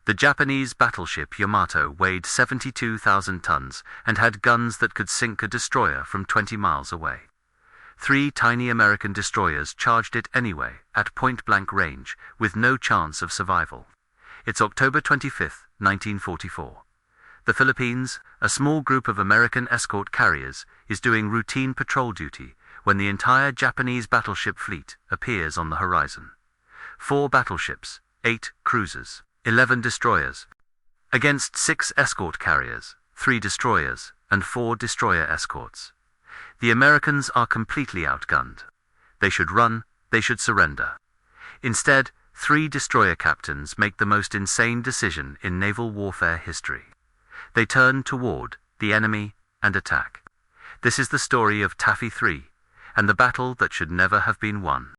The Japanese battleship Yamato weighed 72,000 tons and had guns that could sink a destroyer from 20 miles away. 3 tiny American destroyers charged it anyway, at point-blank range, with no chance of survival. It's October 25, 1944. The Philippines, a small group of American escort carriers, is doing routine patrol duty when the entire Japanese battleship fleet appears on the horizon. 4 battleships, 8 cruisers, 11 destroyers, against 6 escort carriers, 3 destroyers, and 4 destroyer escorts. The Americans are completely outgunned. They should run, they should surrender. Instead, 3 destroyer captains make the most insane decision in naval warfare history. They turn toward the enemy and attack. This is the story of Taffy 3, and the battle that should never have been won.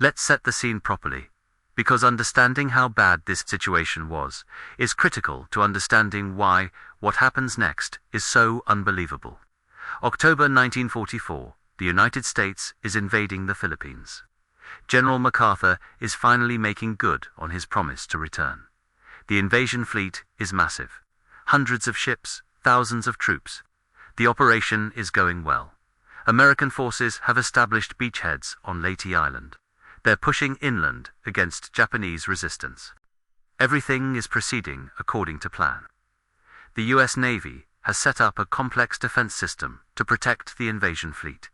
Let's set the scene properly, because understanding how bad this situation was is critical to understanding why what happens next is so unbelievable. October 1944, the United States is invading the Philippines. General MacArthur is finally making good on his promise to return. The invasion fleet is massive. Hundreds of ships, thousands of troops. The operation is going well. American forces have established beachheads on Leyte Island. They're pushing inland against Japanese resistance. Everything is proceeding according to plan. The U.S. Navy has set up a complex defense system to protect the invasion fleet.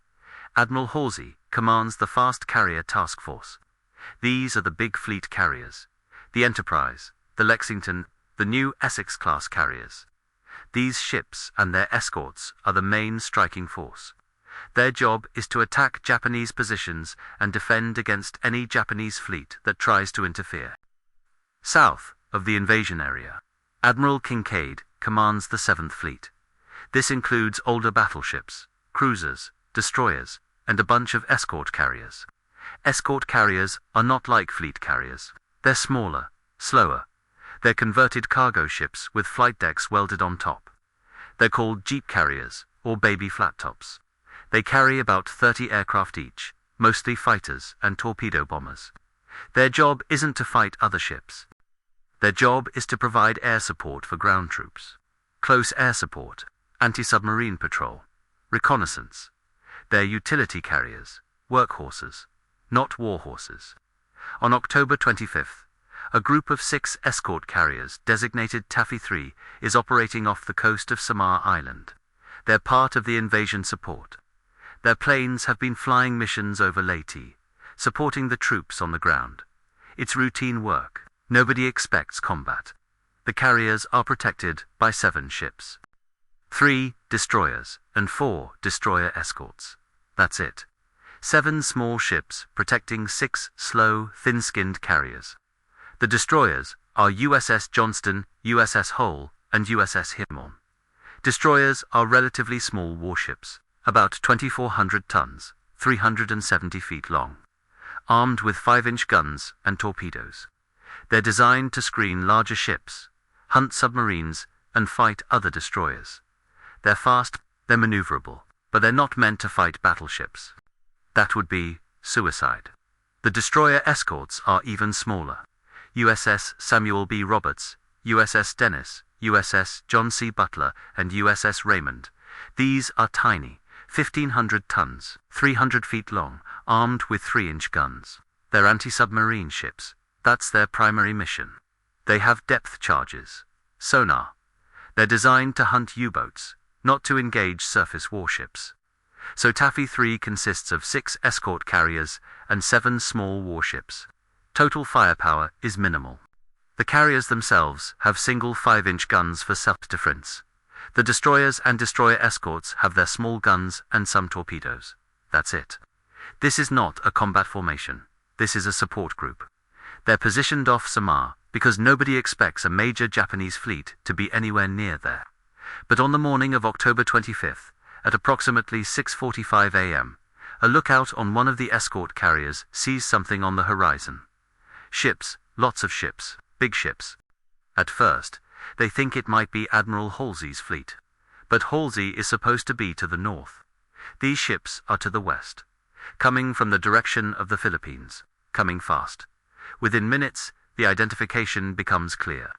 Admiral Hoel commands the fast carrier task force. These are the big fleet carriers: the Enterprise, the Lexington, the new Essex-class carriers. These ships and their escorts are the main striking force. Their job is to attack Japanese positions and defend against any Japanese fleet that tries to interfere. South of the invasion area, Admiral Kincaid commands the 7th Fleet. This includes older battleships, cruisers, destroyers, and a bunch of escort carriers. Escort carriers are not like fleet carriers. They're smaller, slower. They're converted cargo ships with flight decks welded on top. They're called jeep carriers, or baby flat tops. They carry about 30 aircraft each, mostly fighters and torpedo bombers. Their job isn't to fight other ships. Their job is to provide air support for ground troops, close air support, anti-submarine patrol, reconnaissance. They're utility carriers, workhorses, not war horses. On October 25th, a group of 6 escort carriers designated Taffy 3 is operating off the coast of Samar Island. They're part of the invasion support. Their planes have been flying missions over Leyte, supporting the troops on the ground. It's routine work. Nobody expects combat. The carriers are protected by 7 ships, 3 destroyers and 4 destroyer escorts. That's it. 7 small ships protecting 6 slow, thin-skinned carriers. The destroyers are USS Johnston, USS Hoel, and USS Heermann. Destroyers are relatively small warships, about 2,400 tons, 370 feet long, armed with 5-inch guns and torpedoes. They're designed to screen larger ships, hunt submarines, and fight other destroyers. They're fast, they're maneuverable, but they're not meant to fight battleships. That would be suicide. The destroyer escorts are even smaller. USS Samuel B. Roberts, USS Dennis, USS John C. Butler, and USS Raymond. These are tiny, 1,500 tons, 300 feet long, armed with 3-inch guns. They're anti-submarine ships. That's their primary mission. They have depth charges, sonar. They're designed to hunt U-boats, not to engage surface warships. So Taffy 3 consists of 6 escort carriers and 7 small warships. Total firepower is minimal. The carriers themselves have single 5-inch guns for self-defense. The destroyers and destroyer escorts have their small guns and some torpedoes. That's it. This is not a combat formation. This is a support group. They're positioned off Samar because nobody expects a major Japanese fleet to be anywhere near there. But on the morning of October 25th, at approximately 6:45 a.m., a lookout on one of the escort carriers sees something on the horizon. Ships, lots of ships, big ships. At first, they think it might be Admiral Hoel's fleet. But Hoel is supposed to be to the north. These ships are to the west, coming from the direction of the Philippines, coming fast. Within minutes, the identification becomes clear.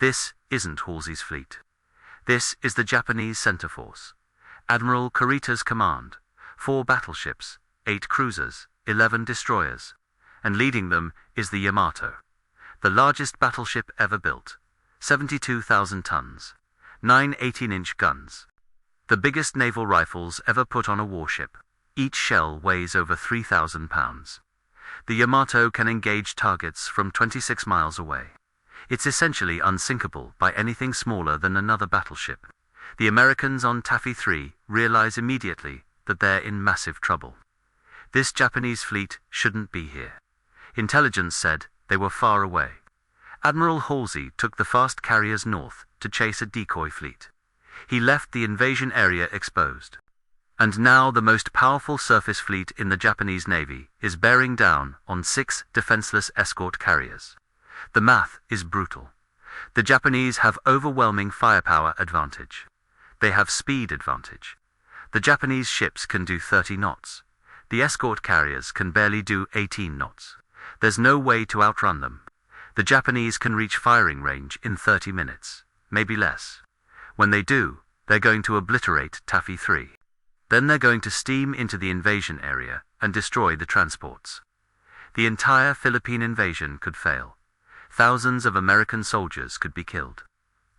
This isn't Halsey's fleet. This is the Japanese center force. Admiral Kurita's command, 4 battleships, 8 cruisers, 11 destroyers, and leading them is the Yamato, the largest battleship ever built, 72,000 tons, 9 18-inch guns, the biggest naval rifles ever put on a warship. Each shell weighs over 3,000 pounds. The Yamato can engage targets from 26 miles away. It's essentially unsinkable by anything smaller than another battleship. The Americans on Taffy 3 realize immediately that they're in massive trouble. This Japanese fleet shouldn't be here. Intelligence said they were far away. Admiral Halsey took the fast carriers north to chase a decoy fleet. He left the invasion area exposed. And now the most powerful surface fleet in the Japanese Navy is bearing down on 6 defenseless escort carriers. The math is brutal. The Japanese have overwhelming firepower advantage. They have speed advantage. The Japanese ships can do 30 knots. The escort carriers can barely do 18 knots. There's no way to outrun them. The Japanese can reach firing range in 30 minutes, maybe less. When they do, they're going to obliterate Taffy 3. Then they're going to steam into the invasion area and destroy the transports. The entire Philippine invasion could fail. Thousands of American soldiers could be killed.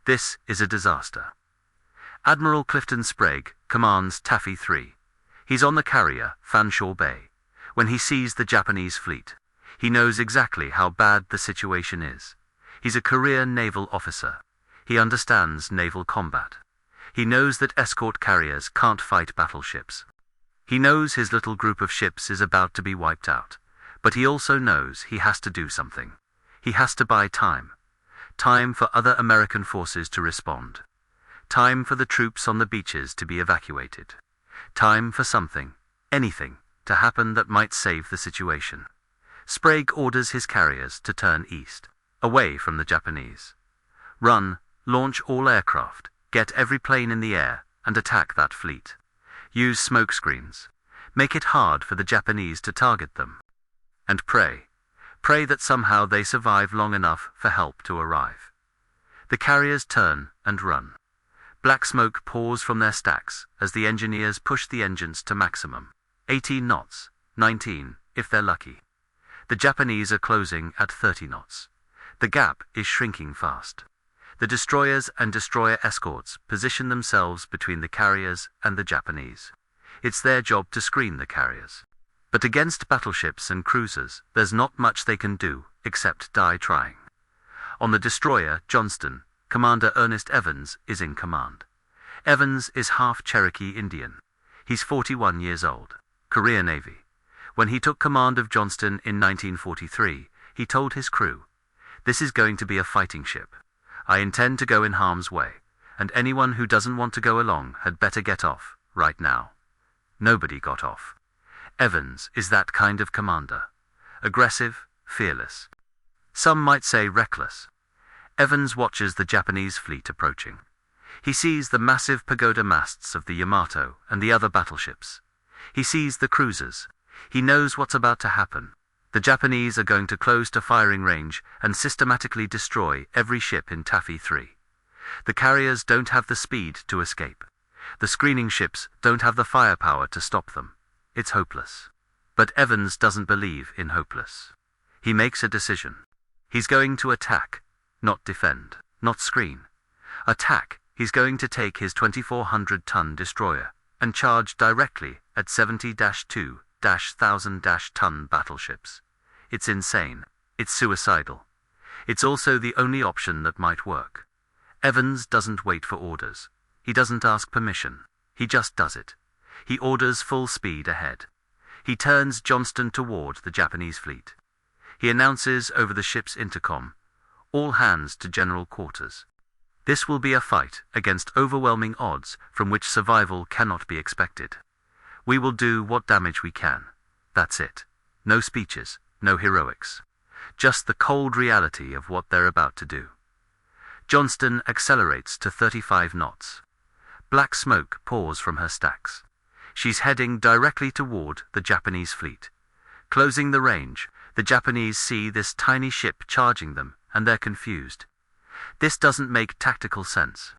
This is a disaster. Admiral Clifton Sprague commands Taffy 3. He's on the carrier, Fanshawe Bay. When he sees the Japanese fleet, he knows exactly how bad the situation is. He's a career naval officer. He understands naval combat. He knows that escort carriers can't fight battleships. He knows his little group of ships is about to be wiped out, but he also knows he has to do something. He has to buy time. Time for other American forces to respond. Time for the troops on the beaches to be evacuated. Time for something, anything, to happen that might save the situation. Sprague orders his carriers to turn east, away from the Japanese. Run, launch all aircraft, get every plane in the air, and attack that fleet. Use smoke screens. Make it hard for the Japanese to target them. And pray. Pray that somehow they survive long enough for help to arrive. The carriers turn and run. Black smoke pours from their stacks as the engineers push the engines to maximum. 18 knots, 19, if they're lucky. The Japanese are closing at 30 knots. The gap is shrinking fast. The destroyers and destroyer escorts position themselves between the carriers and the Japanese. It's their job to screen the carriers. But against battleships and cruisers, there's not much they can do except die trying. On the destroyer Johnston, Commander Ernest Evans is in command. Evans is half Cherokee Indian. He's 41 years old. Career Navy. When he took command of Johnston in 1943, he told his crew, "This is going to be a fighting ship. I intend to go in harm's way, and anyone who doesn't want to go along had better get off, right now." Nobody got off. Evans is that kind of commander. Aggressive, fearless. Some might say reckless. Evans watches the Japanese fleet approaching. He sees the massive pagoda masts of the Yamato and the other battleships. He sees the cruisers. He knows what's about to happen. The Japanese are going to close to firing range and systematically destroy every ship in Taffy 3. The carriers don't have the speed to escape. The screening ships don't have the firepower to stop them. It's hopeless. But Evans doesn't believe in hopeless. He makes a decision. He's going to attack, not defend, not screen. Attack. He's going to take his 2,400-ton destroyer and charge directly at 70-2-1,000-ton battleships. It's insane. It's suicidal. It's also the only option that might work. Evans doesn't wait for orders. He doesn't ask permission. He just does it. He orders full speed ahead. He turns Johnston toward the Japanese fleet. He announces over the ship's intercom, "All hands to general quarters." This will be a fight against overwhelming odds from which survival cannot be expected. We will do what damage we can. That's it. No speeches, no heroics. Just the cold reality of what they're about to do. Johnston accelerates to 35 knots. Black smoke pours from her stacks. She's heading directly toward the Japanese fleet. Closing the range, The Japanese see this tiny ship charging them, and they're confused. This doesn't make tactical sense.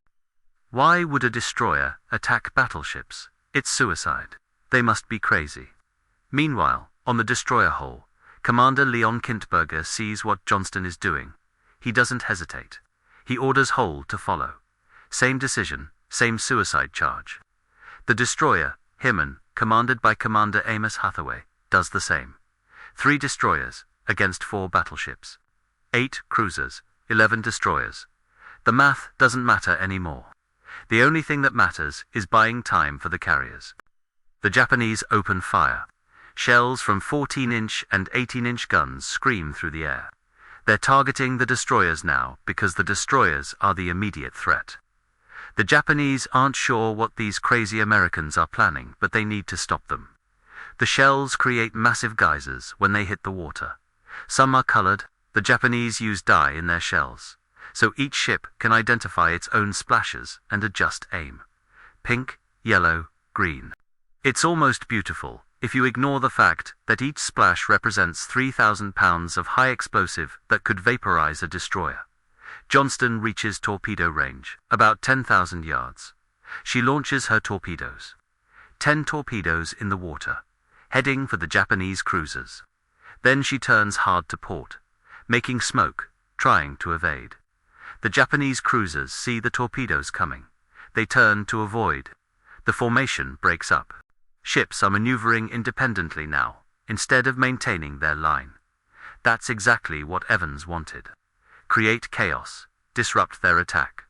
Why would a destroyer attack battleships? It's suicide. They must be crazy. Meanwhile, on the destroyer Hoel, Commander Leon Kintberger sees what Johnston is doing. He doesn't hesitate. He orders Hoel to follow. Same decision, same suicide charge. The destroyer, Heermann, commanded by Commander Amos Hathaway, does the same. 3 destroyers, against 4 battleships. 8 cruisers, 11 destroyers. The math doesn't matter anymore. The only thing that matters is buying time for the carriers. The Japanese open fire. Shells from 14-inch and 18-inch guns scream through the air. They're targeting the destroyers now because the destroyers are the immediate threat. The Japanese aren't sure what these crazy Americans are planning, but they need to stop them. The shells create massive geysers when they hit the water. Some are colored. The Japanese use dye in their shells, so each ship can identify its own splashes and adjust aim. Pink, yellow, green. It's almost beautiful, if you ignore the fact that each splash represents 3,000 pounds of high explosive that could vaporize a destroyer. Johnston reaches torpedo range, about 10,000 yards. She launches her torpedoes. 10 torpedoes in the water, heading for the Japanese cruisers. Then she turns hard to port, making smoke, trying to evade. The Japanese cruisers see the torpedoes coming. They turn to avoid. The formation breaks up. Ships are maneuvering independently now, instead of maintaining their line. That's exactly what Evans wanted. Create chaos, disrupt their attack.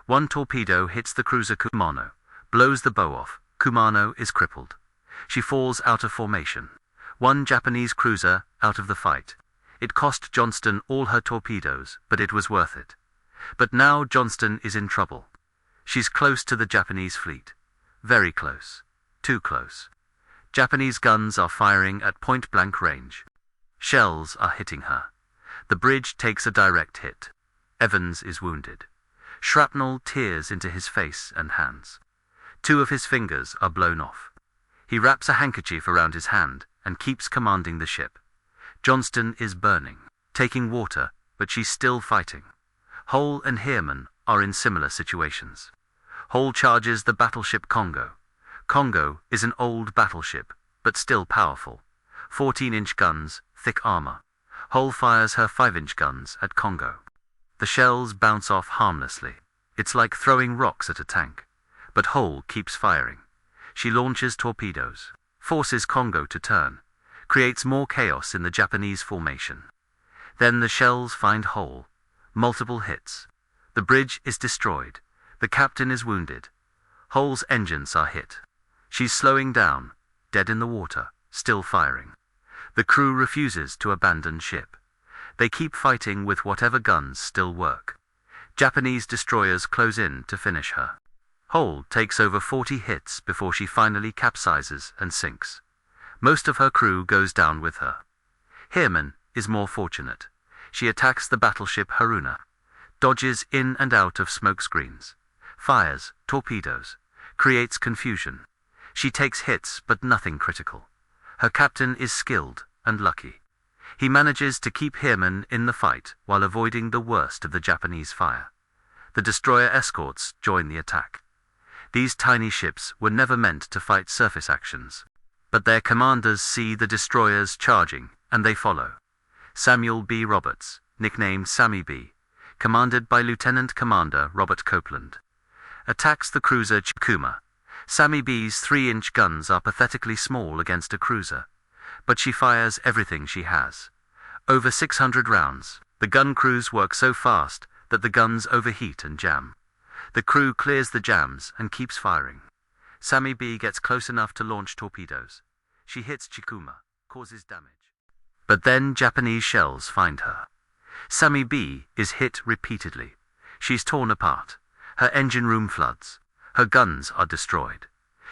One torpedo hits the cruiser Kumano, blows the bow off. Kumano is crippled. She falls out of formation. One Japanese cruiser out of the fight. It cost Johnston all her torpedoes, but it was worth it. But now Johnston is in trouble. She's close to the Japanese fleet. Very close. Too close. Japanese guns are firing at point-blank range. Shells are hitting her. The bridge takes a direct hit. Evans is wounded. Shrapnel tears into his face and hands. 2 of his fingers are blown off. He wraps a handkerchief around his hand and keeps commanding the ship. Johnston is burning, taking water, but she's still fighting. Hoel and Heermann are in similar situations. Hoel charges the battleship Congo. Congo is an old battleship, but still powerful. 14-inch guns, thick armor. Hoel fires her 5-inch guns at Congo. The shells bounce off harmlessly. It's like throwing rocks at a tank. But Hoel keeps firing. She launches torpedoes, forces Congo to turn, creates more chaos in the Japanese formation. Then the shells find Hoel. Multiple hits. The bridge is destroyed. The captain is wounded. Hoel's engines are hit. She's slowing down, dead in the water, still firing. The crew refuses to abandon ship. They keep fighting with whatever guns still work. Japanese destroyers close in to finish her. Hoel takes over 40 hits before she finally capsizes and sinks. Most of her crew goes down with her. Heermann is more fortunate. She attacks the battleship Haruna, dodges in and out of smoke screens, fires torpedoes, creates confusion. She takes hits but nothing critical. Her captain is skilled and lucky. He manages to keep Heermann in the fight while avoiding the worst of the Japanese fire. The destroyer escorts join the attack. These tiny ships were never meant to fight surface actions. But their commanders see the destroyers charging, and they follow. Samuel B. Roberts, nicknamed Sammy B., commanded by Lieutenant Commander Robert Copeland, attacks the cruiser Chikuma. Sammy B's 3-inch guns are pathetically small against a cruiser, but she fires everything she has. Over 600 rounds. The gun crews work so fast that the guns overheat and jam. The crew clears the jams and keeps firing. Sammy B gets close enough to launch torpedoes. She hits Chikuma, causes damage. But then Japanese shells find her. Sammy B is hit repeatedly. She's torn apart. Her engine room floods. Her guns are destroyed.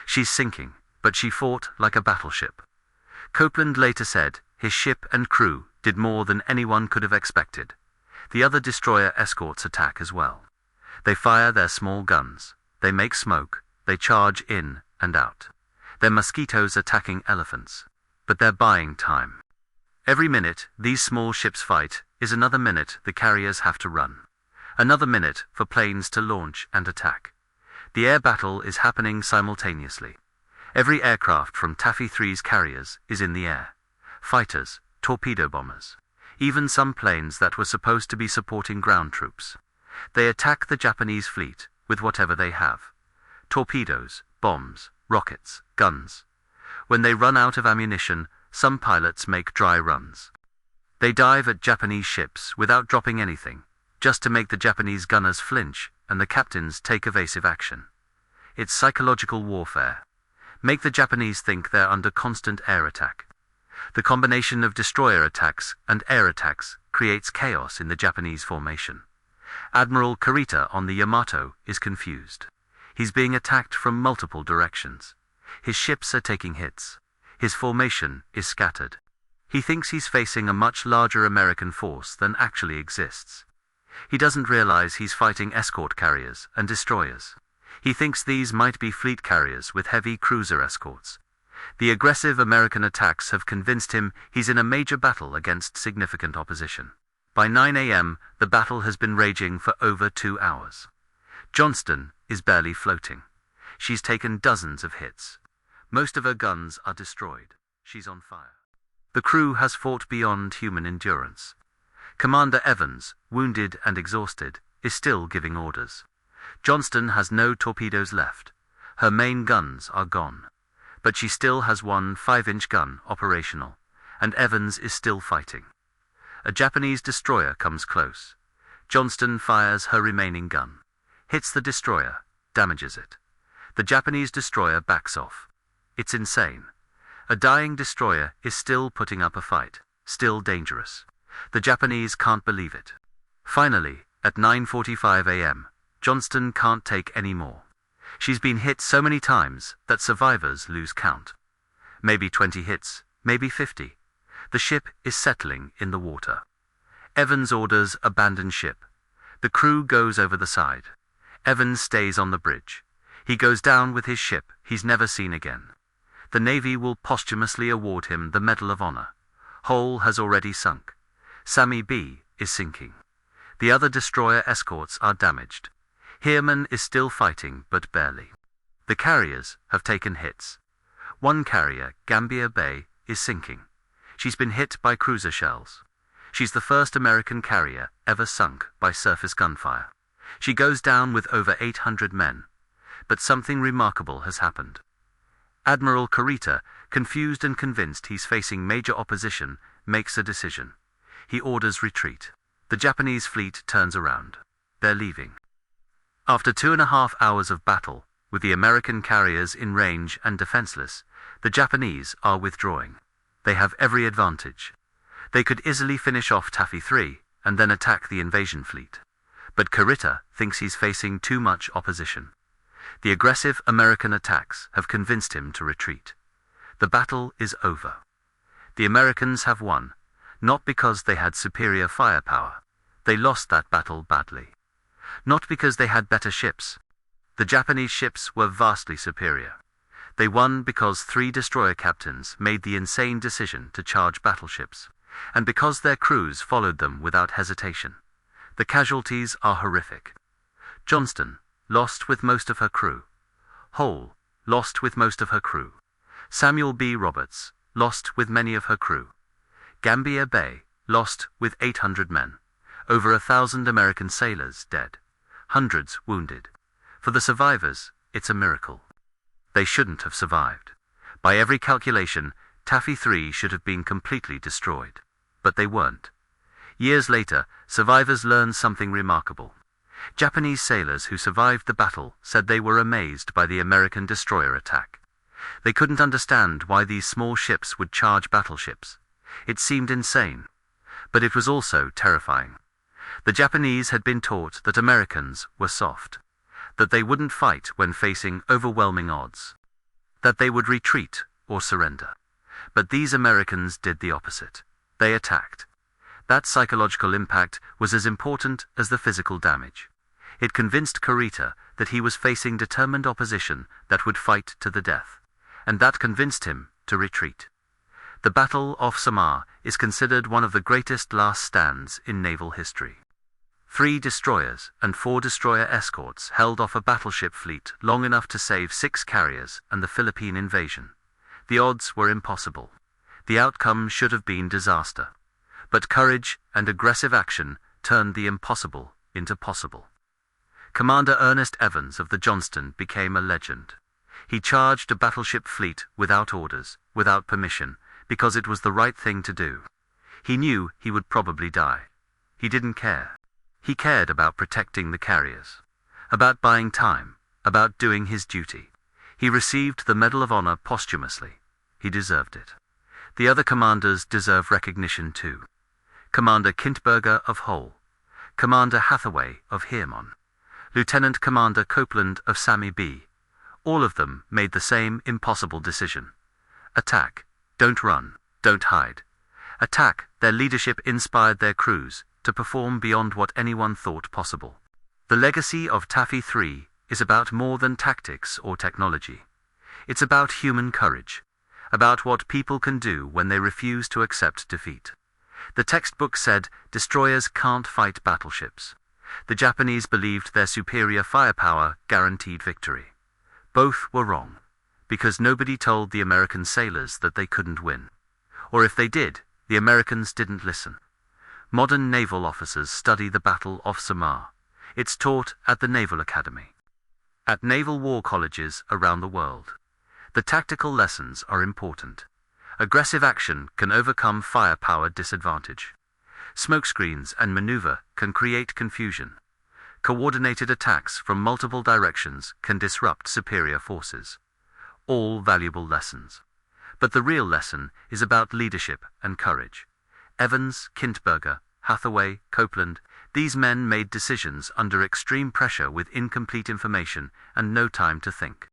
She's sinking, but she fought like a battleship. Copeland later said his ship and crew did more than anyone could have expected. The other destroyer escorts attack as well. They fire their small guns. They make smoke. They charge in and out. They're mosquitoes attacking elephants. But they're buying time. Every minute these small ships fight is another minute the carriers have to run. Another minute for planes to launch and attack. The air battle is happening simultaneously. Every aircraft from Taffy 3's carriers is in the air. Fighters, torpedo bombers, even some planes that were supposed to be supporting ground troops. They attack the Japanese fleet with whatever they have. Torpedoes, bombs, rockets, guns. When they run out of ammunition, some pilots make dry runs. They dive at Japanese ships without dropping anything, just to make the Japanese gunners flinch and the captains take evasive action. It's psychological warfare. Make the Japanese think they're under constant air attack. The combination of destroyer attacks and air attacks creates chaos in the Japanese formation. Admiral Kurita on the Yamato is confused. He's being attacked from multiple directions. His ships are taking hits. His formation is scattered. He thinks he's facing a much larger American force than actually exists. He doesn't realize he's fighting escort carriers and destroyers. He thinks these might be fleet carriers with heavy cruiser escorts. The aggressive American attacks have convinced him he's in a major battle against significant opposition. By 9 a.m., the battle has been raging for over 2 hours. Johnston is barely floating. She's taken dozens of hits. Most of her guns are destroyed. She's on fire. The crew has fought beyond human endurance. Commander Evans, wounded and exhausted, is still giving orders. Johnston has no torpedoes left. Her main guns are gone. But she still has one 5-inch gun operational, and Evans is still fighting. A Japanese destroyer comes close. Johnston fires her remaining gun, hits the destroyer, damages it. The Japanese destroyer backs off. It's insane. A dying destroyer is still putting up a fight, still dangerous. The Japanese can't believe it. Finally, at 9:45 a.m., Johnston can't take any more. She's been hit so many times that survivors lose count. Maybe 20 hits, maybe 50. The ship is settling in the water. Evans orders abandon ship. The crew goes over the side. Evans stays on the bridge. He goes down with his ship he's never seen again. The Navy will posthumously award him the Medal of Honor. Hoel has already sunk. Sammy B is sinking. The other destroyer escorts are damaged. Heermann is still fighting, but barely. The carriers have taken hits. One carrier, Gambier Bay, is sinking. She's been hit by cruiser shells. She's the first American carrier ever sunk by surface gunfire. She goes down with over 800 men. But something remarkable has happened. Admiral Kurita, confused and convinced he's facing major opposition, makes a decision. He orders retreat. The Japanese fleet turns around. They're leaving. After 2.5 hours of battle, with the American carriers in range and defenseless, the Japanese are withdrawing. They have every advantage. They could easily finish off Taffy 3 and then attack the invasion fleet. But Kurita thinks he's facing too much opposition. The aggressive American attacks have convinced him to retreat. The battle is over. The Americans have won, not because they had superior firepower. They lost that battle badly. Not because they had better ships. The Japanese ships were vastly superior. They won because 3 destroyer captains made the insane decision to charge battleships, and because their crews followed them without hesitation. The casualties are horrific. Johnston lost with most of her crew. Hoel lost with most of her crew. Samuel B. Roberts lost with many of her crew. Gambier Bay lost with 800 men. Over 1,000 American sailors dead. Hundreds wounded. For the survivors, it's a miracle. They shouldn't have survived. By every calculation, Taffy 3 should have been completely destroyed. But they weren't. Years later, survivors learned something remarkable. Japanese sailors who survived the battle said they were amazed by the American destroyer attack. They couldn't understand why these small ships would charge battleships. It seemed insane. But it was also terrifying. The Japanese had been taught that Americans were soft, that they wouldn't fight when facing overwhelming odds, that they would retreat or surrender. But these Americans did the opposite. They attacked. That psychological impact was as important as the physical damage. It convinced Kurita that he was facing determined opposition that would fight to the death, and that convinced him to retreat. The Battle of Samar is considered one of the greatest last stands in naval history. 3 destroyers and 4 destroyer escorts held off a battleship fleet long enough to save 6 carriers and the Philippine invasion. The odds were impossible. The outcome should have been disaster. But courage and aggressive action turned the impossible into possible. Commander Ernest Evans of the Johnston became a legend. He charged a battleship fleet without orders, without permission, because it was the right thing to do. He knew he would probably die. He didn't care. He cared about protecting the carriers, about buying time, about doing his duty. He received the Medal of Honor posthumously. He deserved it. The other commanders deserve recognition too. Commander Kintberger of Hoel, Commander Hathaway of Heermann, Lieutenant Commander Copeland of Sammy B. All of them made the same impossible decision. Attack. Don't run. Don't hide. Attack. Their leadership inspired their crews to perform beyond what anyone thought possible. The legacy of Taffy 3 is about more than tactics or technology. It's about human courage, about what people can do when they refuse to accept defeat. The textbook said destroyers can't fight battleships. The Japanese believed their superior firepower guaranteed victory. Both were wrong, because nobody told the American sailors that they couldn't win. Or if they did, the Americans didn't listen. Modern naval officers study the Battle of Samar. It's taught at the Naval Academy, at naval war colleges around the world. The tactical lessons are important. Aggressive action can overcome firepower disadvantage. Smokescreens and maneuver can create confusion. Coordinated attacks from multiple directions can disrupt superior forces. All valuable lessons. But the real lesson is about leadership and courage. Evans, Kintberger, Hathaway, Copeland, these men made decisions under extreme pressure with incomplete information and no time to think.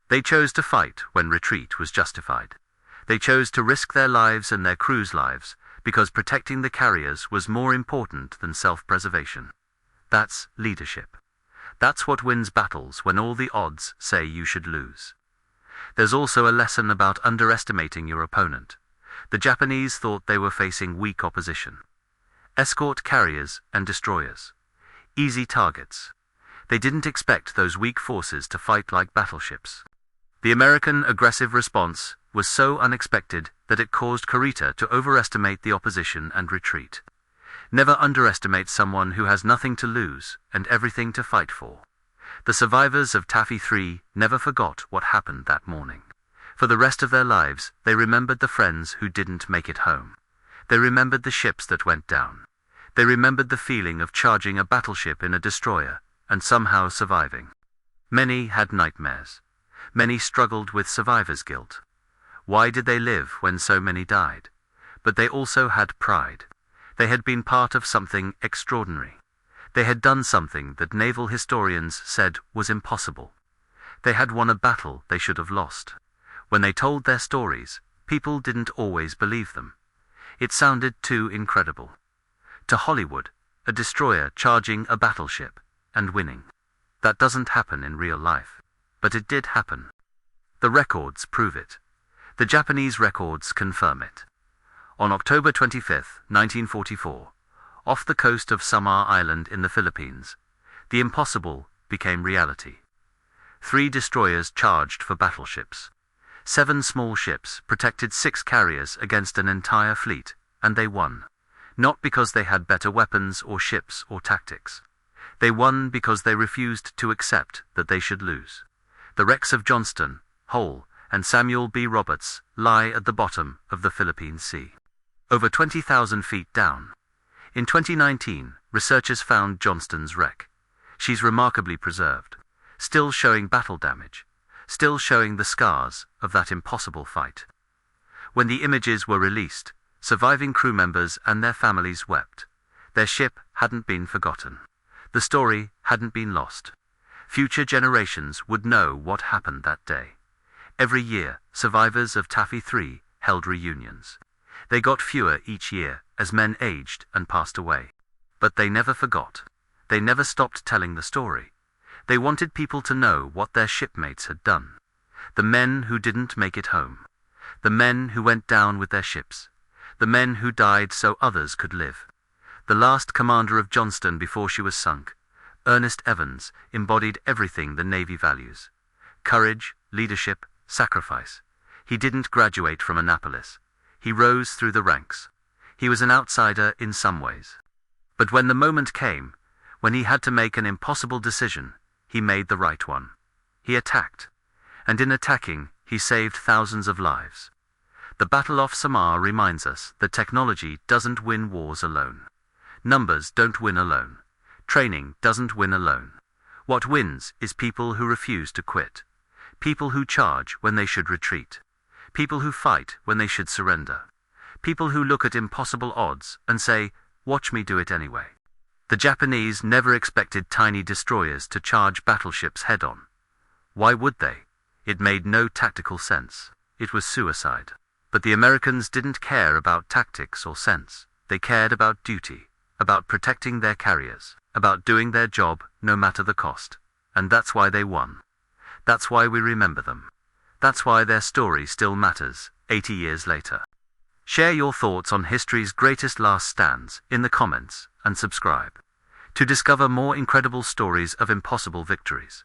They chose to fight when retreat was justified. They chose to risk their lives and their crews' lives because protecting the carriers was more important than self-preservation. That's leadership. That's what wins battles when all the odds say you should lose. There's also a lesson about underestimating your opponent. The Japanese thought they were facing weak opposition. Escort carriers and destroyers. Easy targets. They didn't expect those weak forces to fight like battleships. The American aggressive response was so unexpected that it caused Kurita to overestimate the opposition and retreat. Never underestimate someone who has nothing to lose and everything to fight for. The survivors of Taffy 3 never forgot what happened that morning. For the rest of their lives, they remembered the friends who didn't make it home. They remembered the ships that went down. They remembered the feeling of charging a battleship in a destroyer and somehow surviving. Many had nightmares. Many struggled with survivor's guilt. Why did they live when so many died? But they also had pride. They had been part of something extraordinary. They had done something that naval historians said was impossible. They had won a battle they should have lost. When they told their stories, people didn't always believe them. It sounded too incredible. To Hollywood, a destroyer charging a battleship and winning. That doesn't happen in real life. But it did happen. The records prove it. The Japanese records confirm it. On October 25, 1944, off the coast of Samar Island in the Philippines, the impossible became reality. 3 destroyers charged for battleships. 7 small ships protected 6 carriers against an entire fleet, and they won. Not because they had better weapons or ships or tactics. They won because they refused to accept that they should lose. The wrecks of Johnston, Hoel, and Samuel B. Roberts lie at the bottom of the Philippine Sea, over 20,000 feet down. In 2019, researchers found Johnston's wreck. She's remarkably preserved, still showing battle damage, still showing the scars of that impossible fight. When the images were released, surviving crew members and their families wept. Their ship hadn't been forgotten. The story hadn't been lost. Future generations would know what happened that day. Every year, survivors of Taffy 3 held reunions. They got fewer each year as men aged and passed away. But they never forgot. They never stopped telling the story. They wanted people to know what their shipmates had done. The men who didn't make it home. The men who went down with their ships. The men who died so others could live. The last commander of Johnston before she was sunk, Ernest Evans, embodied everything the Navy values. Courage, leadership, sacrifice. He didn't graduate from Annapolis. He rose through the ranks. He was an outsider in some ways. But when the moment came, when he had to make an impossible decision, he made the right one. He attacked. And in attacking, he saved thousands of lives. The Battle off Samar reminds us that technology doesn't win wars alone. Numbers don't win alone. Training doesn't win alone. What wins is people who refuse to quit. People who charge when they should retreat. People who fight when they should surrender. People who look at impossible odds and say, "Watch me do it anyway." The Japanese never expected tiny destroyers to charge battleships head-on. Why would they? It made no tactical sense. It was suicide. But the Americans didn't care about tactics or sense. They cared about duty, about protecting their carriers, about doing their job no matter the cost. And that's why they won. That's why we remember them. That's why their story still matters, 80 years later. Share your thoughts on history's greatest last stands in the comments and subscribe to discover more incredible stories of impossible victories.